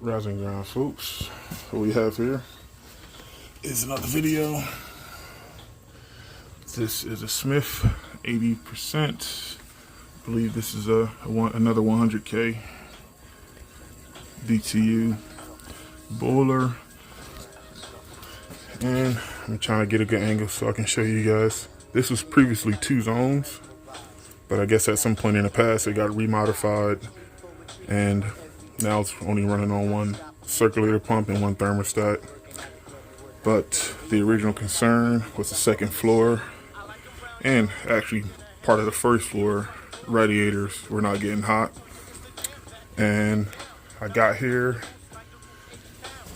Rising ground, folks. What we have here is another video. This is a Smith 80%. I believe this is another 100K BTU boiler. And I'm trying to get a good angle so I can show you guys. This was previously 2 zones, but I guess at some point in the past it got remodified, and now it's only running on 1 circulator pump and 1 thermostat. But the original concern was the 2nd floor, and actually part of the 1st floor radiators were not getting hot. And I got here,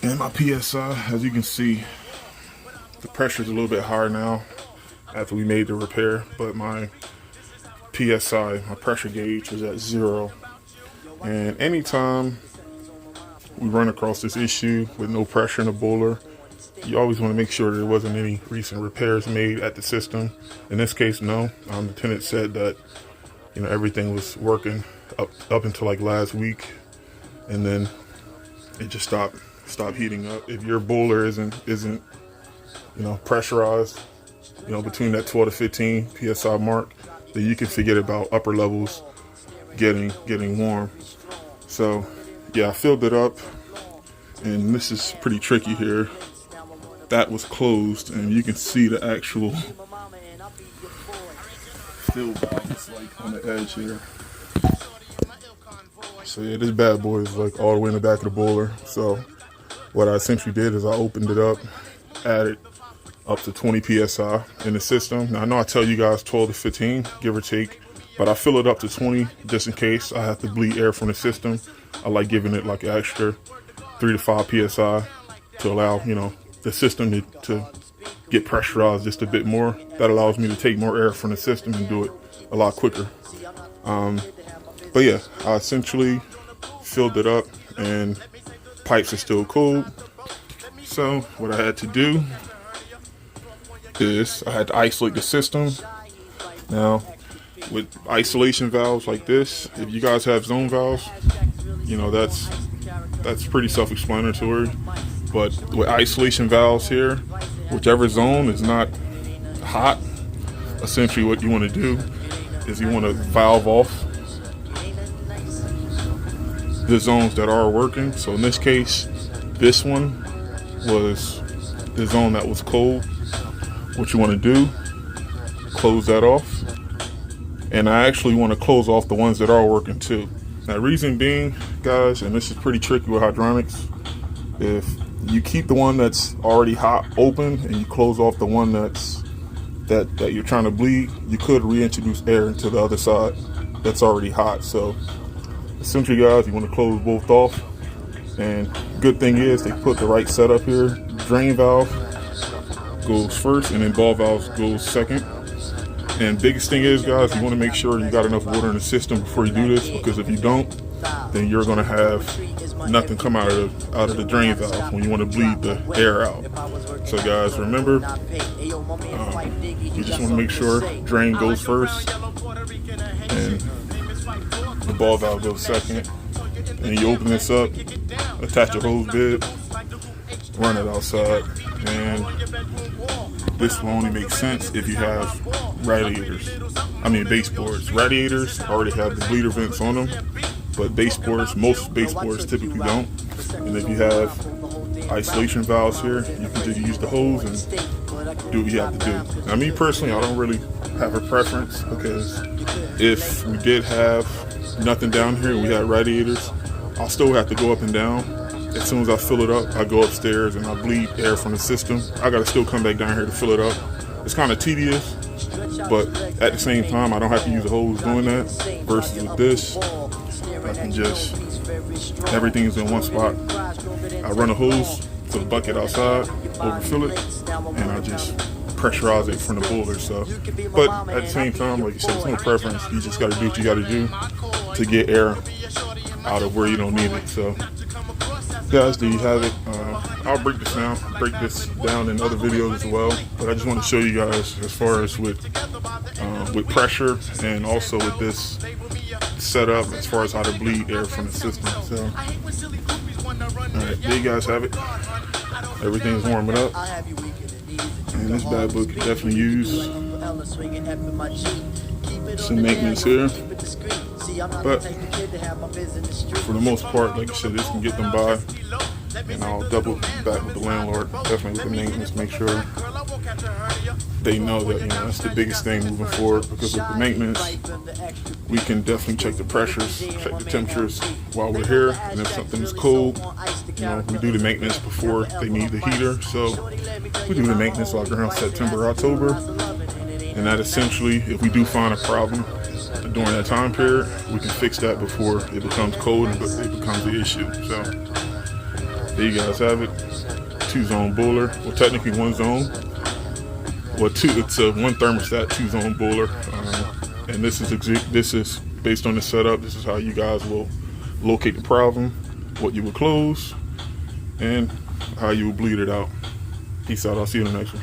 and my PSI, as you can see, the pressure is a little bit higher now after we made the repair, but my PSI, my pressure gauge, was at 0. And anytime we run across this issue with no pressure in the boiler, you always want to make sure there wasn't any recent repairs made at the system. In this case, no. The tenant said that everything was working up until like last week, and then it just stopped heating up. If your boiler isn't pressurized, between that 12 to 15 psi mark, then you can forget about upper levels getting warm. So yeah, I filled it up, and this is pretty tricky here. That was closed, and you can see the actual fill valve is like on the edge here. So yeah, this bad boy is like all the way in the back of the boiler. So what I essentially did is I opened it up, added up to 20 psi in the system. Now I know I tell you guys 12 to 15, give or take, but I fill it up to 20 just in case I have to bleed air from the system. I like giving it like an extra 3 to 5 psi to allow the system to get pressurized just a bit more. That allows me to take more air from the system and do it a lot quicker. But yeah, I essentially filled it up, and pipes are still cold. So what I had to do is I had to isolate the system. Now with isolation valves like this, if you guys have zone valves, that's pretty self-explanatory. But with isolation valves here, whichever zone is not hot, essentially what you want to do is you want to valve off the zones that are working. So in this case, this one was the zone that was cold. What you want to do, close that off. And I actually want to close off the ones that are working too. Now, reason being, guys, and this is pretty tricky with hydronics, if you keep the one that's already hot open and you close off the one that you're trying to bleed, you could reintroduce air into the other side that's already hot. So essentially, guys, you want to close both off. And good thing is they put the right setup here. Drain valve goes first, and then ball valve goes second. And biggest thing is, guys, you want to make sure you got enough water in the system before you do this, because if you don't, then you're going to have nothing come out of the drain valve when you want to bleed the air out. So guys, remember, you just want to make sure drain goes first and the ball valve goes second. And you open this up, attach a hose bib, run it outside. And this will only make sense if you have baseboards. Radiators already have the bleeder vents on them, but baseboards, most baseboards typically don't. And if you have isolation valves here, you can just use the hose and do what you have to do. Now, me personally, I don't really have a preference, because if we did have nothing down here and we had radiators, I'll still have to go up and down. As soon as I fill it up, I go upstairs and I bleed air from the system. I gotta still come back down here to fill it up. It's kind of tedious, but at the same time, I don't have to use a hose doing that. Versus with this, I can just, everything is in one spot. I run a hose to the bucket outside, overfill it, and I just pressurize it from the boiler. So, but at the same time, like you said, it's no preference. You just gotta do what you gotta do to get air out of where you don't need it. So guys, there you have it. I'll break this down in other videos as well, but I just want to show you guys as far as with pressure, and also with this setup as far as how to bleed air from the system. So Alright, there you guys have it. Everything's warming up. And this bad boy could definitely use some maintenance here. But for the most part, like I said, this can get them by. And I'll double back with the landlord, definitely with the maintenance, make sure they know that, you know, that's the biggest thing moving forward, because with the maintenance, we can definitely check the pressures, check the temperatures while we're here, and if something is cold, you know, we do the maintenance before they need the heater. So we do the maintenance like around September, October, and that essentially, if we do find a problem during that time period, we can fix that before it becomes cold and it becomes the issue. So there you guys have it. 2-zone boiler. Well, technically 1 zone. Well, it's a 1 thermostat, 2-zone boiler. And this is based on the setup. This is how you guys will locate the problem, what you will close, and how you will bleed it out. Peace out. I'll see you in the next one.